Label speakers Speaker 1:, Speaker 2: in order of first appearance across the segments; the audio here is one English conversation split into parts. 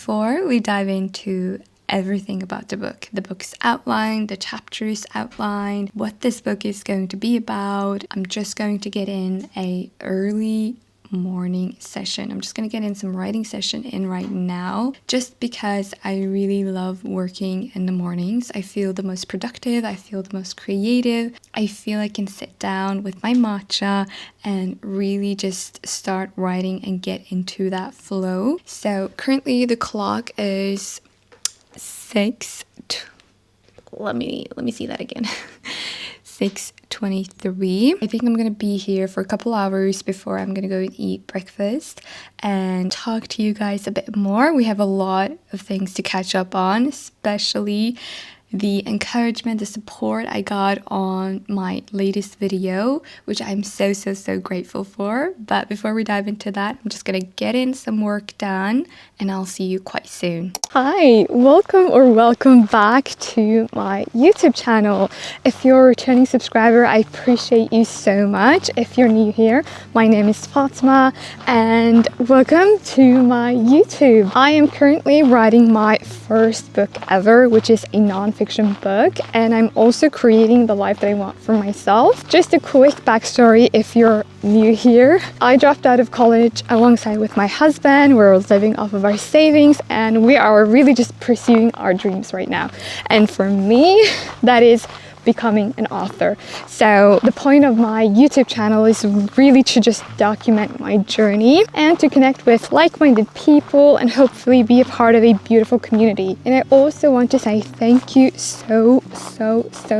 Speaker 1: before we dive into everything about the book's outline, the chapters outlined, what this book is going to be about, I'm just going to get in a early morning session. I'm just going to get in some writing session in right now, just because I really love working in the mornings. I feel the most productive, I feel the most creative, I feel I can sit down with my matcha and really just start writing and get into that flow. So currently the clock is let me see that again. 6:23. I think I'm gonna be here for a couple hours before I'm gonna go and eat breakfast and talk to you guys a bit more. We have a lot of things to catch up on, especially the encouragement, the support I got on my latest video, which I'm so grateful for. But before we dive into that, I'm just gonna get in some work done and I'll see you quite soon. Hi, welcome back to my YouTube channel. If you're a returning subscriber, I appreciate you so much. If you're new here, my name is Fatima and welcome to my YouTube. I am currently writing my first book ever, which is a non-fiction book, and I'm also creating the life that I want for myself. Just a quick backstory if you're new here. I dropped out of college alongside with my husband. We're living off of our savings and we are really just pursuing our dreams right now. And for me, that is becoming an author. So the point of my YouTube channel is really to just document my journey and to connect with like-minded people and hopefully be a part of a beautiful community. And I also want to say thank you so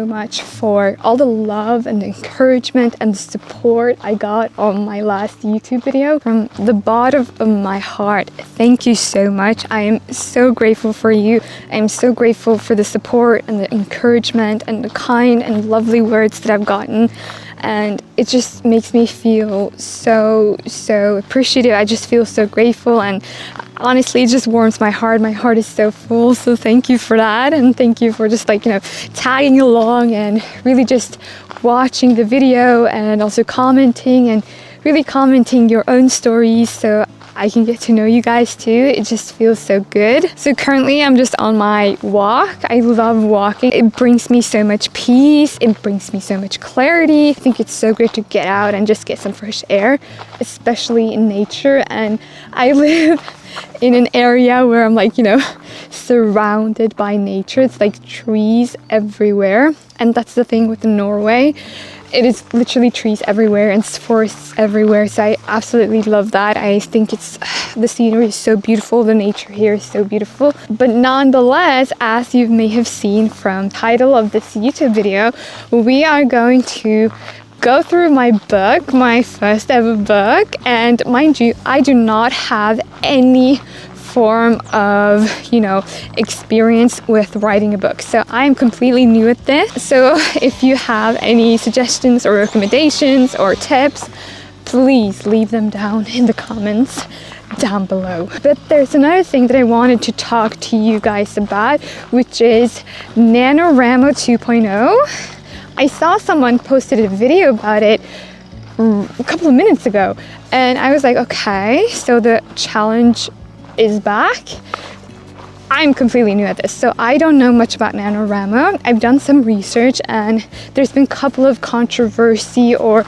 Speaker 1: much for all the love and the encouragement and the support I got on my last YouTube video. From the bottom of my heart, thank you so much. I am so grateful for you. I'm so grateful for the support and the encouragement and the kind and lovely words that I've gotten, and it just makes me feel so appreciative. I just feel so grateful, and honestly it just warms my heart. My heart is so full, so thank you for that, and thank you for just tagging along and really just watching the video and also commenting and really commenting your own stories so I can get to know you guys too. It just feels so good. So currently I'm just on my walk. I love walking. It brings me so much peace. It brings me so much clarity. I think it's so great to get out and just get some fresh air, especially in nature. And I live in an area where I'm surrounded by nature. It's like trees everywhere. And that's the thing with Norway. It is literally trees everywhere and forests everywhere, so I absolutely love that. I think the scenery is so beautiful, the nature here is so beautiful. But nonetheless, as you may have seen from the title of this YouTube video, we are going to go through my book, my first ever book, and mind you, I do not have any form of experience with writing a book, so I am completely new at this. So if you have any suggestions or recommendations or tips, please leave them down in the comments down below. But there's another thing that I wanted to talk to you guys about, which is NaNoWriMo 2.0. I saw someone posted a video about it a couple of minutes ago, and I was like, okay, so the challenge is back. I'm completely new at this, so I don't know much about NaNoWriMo. I've done some research and there's been a couple of controversy or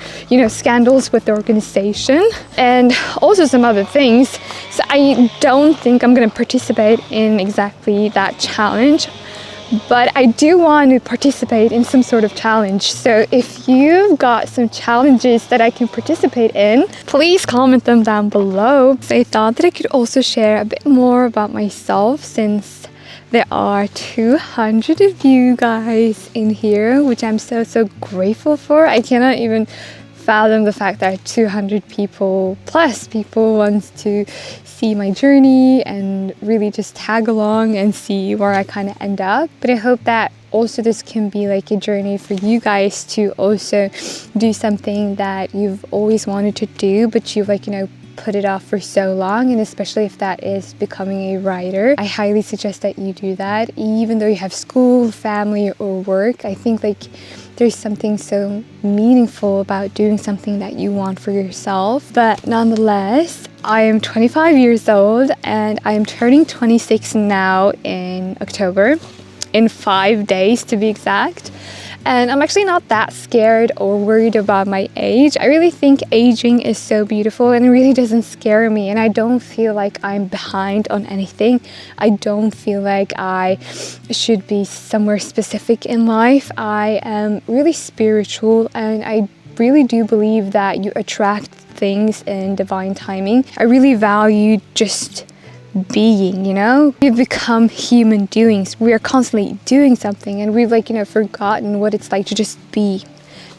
Speaker 1: scandals with the organization and also some other things, so I don't think I'm going to participate in exactly that challenge. But I do want to participate in some sort of challenge. So if you've got some challenges that I can participate in, please comment them down below. So I thought that I could also share a bit more about myself, since there are 200 of you guys in here, which I'm so grateful for. I cannot even fathom the fact that 200 people want to see my journey and really just tag along and see where I kind of end up. But I hope that also this can be like a journey for you guys to also do something that you've always wanted to do, but you've put it off for so long, and especially if that is becoming a writer, I highly suggest that you do that. Even though you have school, family, or work, I think there's something so meaningful about doing something that you want for yourself. But nonetheless, I am 25 years old and I am turning 26 now in October, in 5 days to be exact. And I'm actually not that scared or worried about my age. I really think aging is so beautiful and it really doesn't scare me. And I don't feel like I'm behind on anything. I don't feel like I should be somewhere specific in life. I am really spiritual and I really do believe that you attract things in divine timing. I really value just being, you know? We've become human doings. We are constantly doing something and we've forgotten what it's like to just be,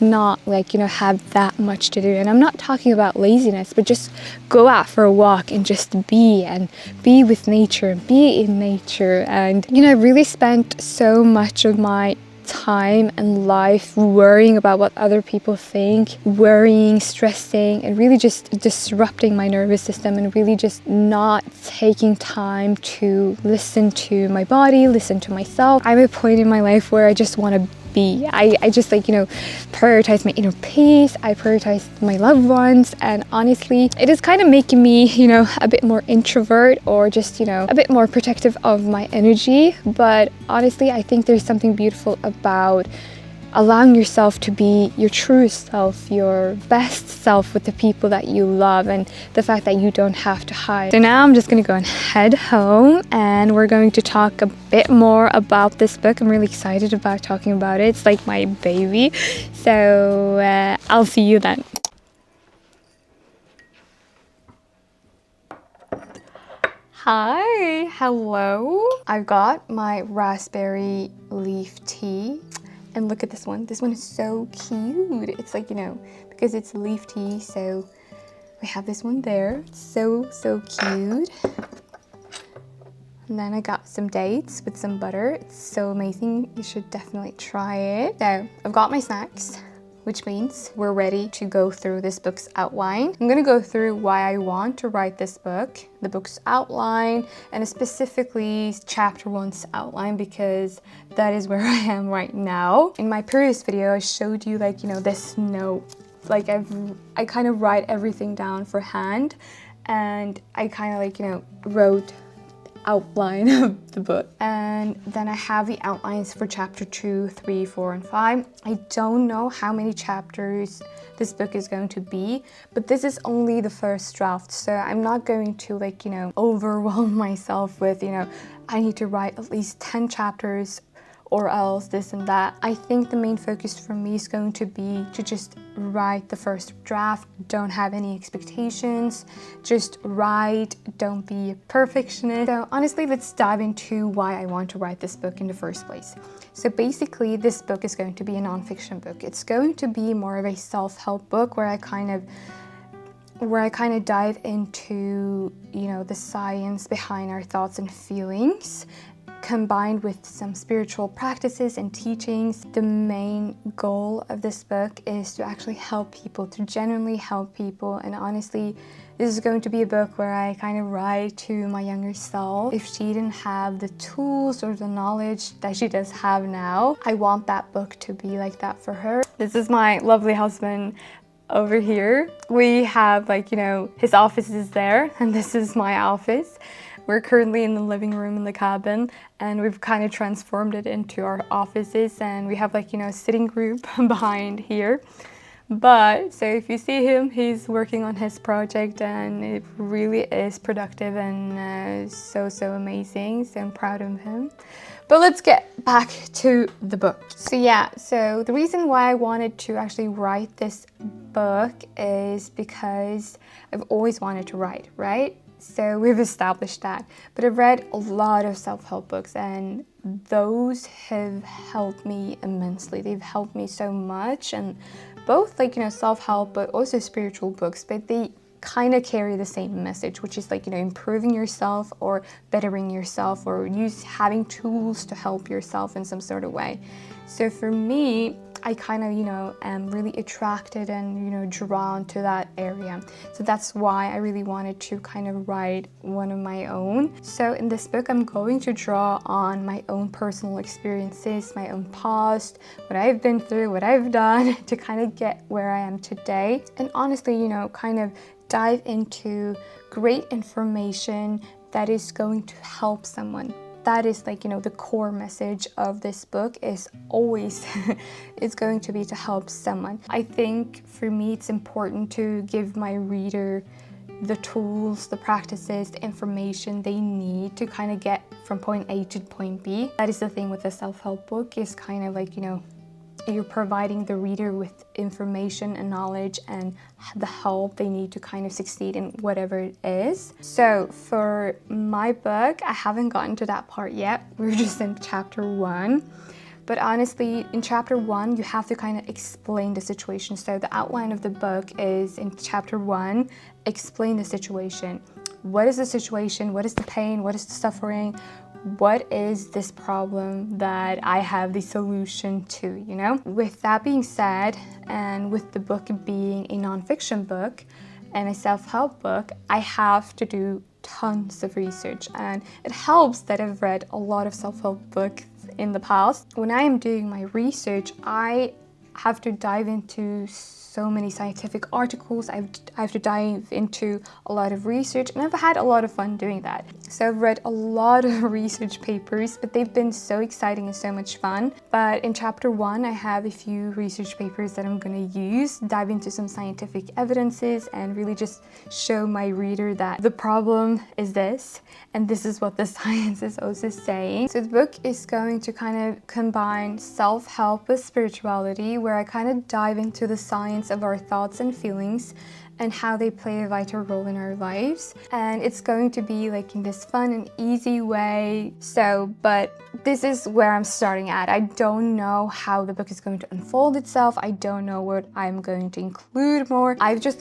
Speaker 1: not have that much to do. And I'm not talking about laziness, but just go out for a walk and just be and be with nature and be in nature. And I really spent so much of my time and life worrying about what other people think, worrying, stressing, and really just disrupting my nervous system and really just not taking time to listen to my body, listen to myself. I'm at a point in my life where I just want to be. I just prioritize my inner peace. I prioritize my loved ones, and honestly it is kind of making me a bit more introvert or just a bit more protective of my energy. But honestly, I think there's something beautiful about allowing yourself to be your truest self, your best self with the people that you love, and the fact that you don't have to hide. So now I'm just gonna go and head home and we're going to talk a bit more about this book. I'm really excited about talking about it. It's like my baby. So I'll see you then. Hi, hello. I've got my raspberry leaf tea. And look at this one. This one is so cute. It's because it's leaf tea, so we have this one there. It's so cute. And then I got some dates with some butter. It's so amazing. You should definitely try it. So I've got my snacks, which means we're ready to go through this book's outline. I'm gonna go through why I want to write this book, the book's outline, and specifically chapter 1's outline, because that is where I am right now. In my previous video, I showed you this note. I kind of write everything down for hand, and I kind of wrote outline of the book. And then I have the outlines for chapter 2, 3, 4, and 5. I don't know how many chapters this book is going to be, but this is only the first draft, so I'm not going to overwhelm myself with I need to write at least 10 chapters or else this and that. I think the main focus for me is going to be to just write the first draft. Don't have any expectations, just write, don't be a perfectionist. So honestly, let's dive into why I want to write this book in the first place. So basically, this book is going to be a nonfiction book. It's going to be more of a self-help book where I kind of dive into the science behind our thoughts and feelings, combined with some spiritual practices and teachings. The main goal of this book is to actually help people, to genuinely help people. And honestly, this is going to be a book where I kind of write to my younger self. If she didn't have the tools or the knowledge that she does have now, I want that book to be like that for her. This is my lovely husband over here. We have his office is there, and this is my office. We're currently in the living room in the cabin, and we've kind of transformed it into our offices, and we have a sitting group behind here. But so if you see him, he's working on his project and it really is productive and so amazing. So I'm proud of him. But let's get back to the book. So the reason why I wanted to actually write this book is because I've always wanted to write, right? So we've established that. But I've read a lot of self-help books, and those have helped me immensely. They've helped me so much, and both self-help but also spiritual books, but they kind of carry the same message, which is improving yourself or bettering yourself or having tools to help yourself in some sort of way. So for me, I kind of, am really attracted and, drawn to that area. So that's why I really wanted to kind of write one of my own. So in this book, I'm going to draw on my own personal experiences, my own past, what I've been through, what I've done to kind of get where I am today. And honestly, kind of dive into great information that is going to help someone. That is the core message of this book is always is going to be to help someone. I think for me it's important to give my reader the tools, the practices, the information they need to kind of get from point A to point B. That is the thing with a self-help book, is kind of you're providing the reader with information and knowledge and the help they need to kind of succeed in whatever it is. So for my book, I haven't gotten to that part yet. We're just in chapter 1. But honestly, in chapter 1, you have to kind of explain the situation. So the outline of the book is in chapter 1, explain the situation. What is the situation? What is the pain? What is the suffering? What is this problem that I have the solution to, With that being said, and with the book being a nonfiction book and a self-help book, I have to do tons of research, and it helps that I've read a lot of self-help books in the past. When I am doing my research, I have to dive into so many scientific articles. I have to dive into a lot of research, and I've had a lot of fun doing that. So I've read a lot of research papers, but they've been so exciting and so much fun. But in chapter 1, I have a few research papers that I'm going to use, dive into some scientific evidences, and really just show my reader that the problem is this, and this is what the science is also saying. So the book is going to kind of combine self-help with spirituality, where I kind of dive into the science of our thoughts and feelings and how they play a vital role in our lives. And it's going to be in this fun and easy way. But this is where I'm starting at. I don't know how the book is going to unfold itself. I don't know what I'm going to include more. I've just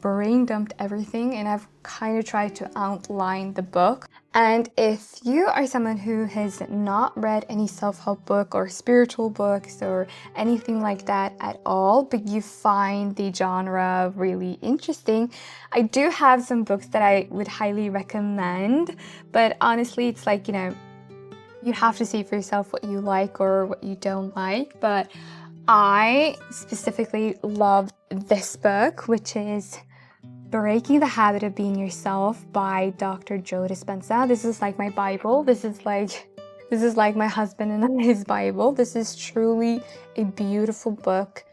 Speaker 1: brain dumped everything, and I've kind of tried to outline the book. And if you are someone who has not read any self-help book or spiritual books or anything like that at all, but you find the genre really interesting, I do have some books that I would highly recommend. But honestly, it's you have to see for yourself what you like or what you don't like. But I specifically love this book, which is Breaking the Habit of Being Yourself by Dr. Joe Dispenza. This is my Bible. This is like my husband and his Bible. This is truly a beautiful book,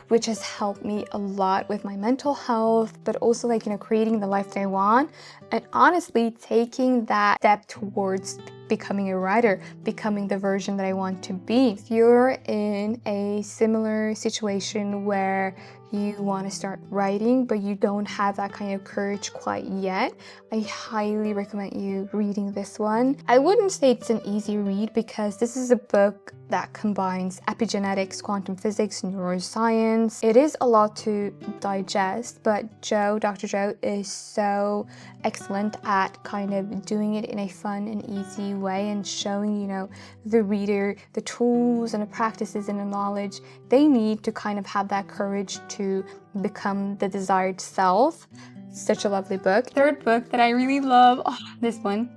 Speaker 1: which has helped me a lot with my mental health, but also creating the life that I want, and honestly taking that step towards becoming a writer, becoming the version that I want to be. If you're in a similar situation where you want to start writing, but you don't have that kind of courage quite yet, I highly recommend you reading this one. I wouldn't say it's an easy read, because this is a book that combines epigenetics, quantum physics, neuroscience. It is a lot to digest, but Dr. Joe is so excellent at kind of doing it in a fun and easy way and showing, the reader the tools and the practices and the knowledge they need to kind of have that courage to become the desired self. Such a lovely book. Third book that I really love, this one,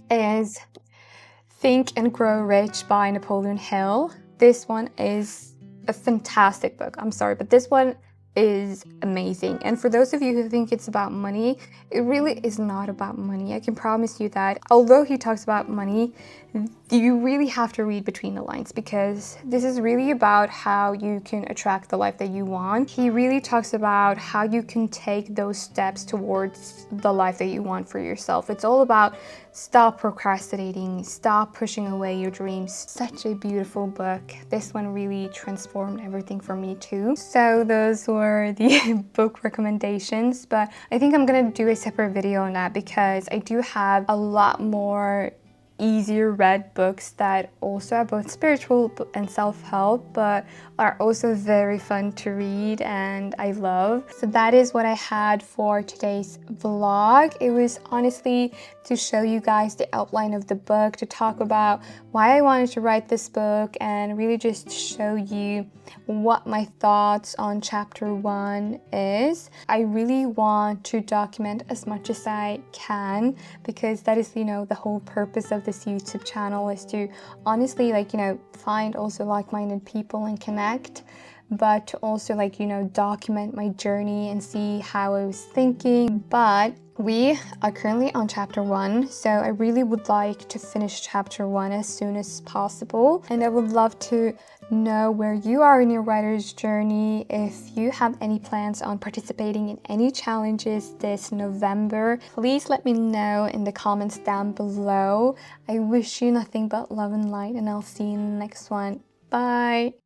Speaker 1: is Think and Grow Rich by Napoleon Hill. This one is a fantastic book. I'm sorry, but this one is amazing. And for those of you who think it's about money, it really is not about money. I can promise you that. Although he talks about money, you really have to read between the lines, because this is really about how you can attract the life that you want. He really talks about how you can take those steps towards the life that you want for yourself. It's all about stop procrastinating, stop pushing away your dreams. Such a beautiful book. This one really transformed everything for me too. So those were the book recommendations, but I think I'm gonna do a separate video on that, because I do have a lot more easier read books that also are both spiritual and self-help, but are also very fun to read and I love. So that is what I had for today's vlog. It was honestly to show you guys the outline of the book, to talk about why I wanted to write this book, and really just show you what my thoughts on chapter 1 is. I really want to document as much as I can, because that is, you know, the whole purpose of this YouTube channel, is to honestly, like, you know, find also like-minded people and connect, but to also, like, you know, document my journey and see how I was thinking. But we are currently on chapter 1, so I really would like to finish chapter 1 as soon as possible, and I would love to know where you are in your writer's journey, if you have any plans on participating in any challenges this November. Please let me know in the comments down below. I wish you nothing but love and light, and I'll see you in the next one. Bye!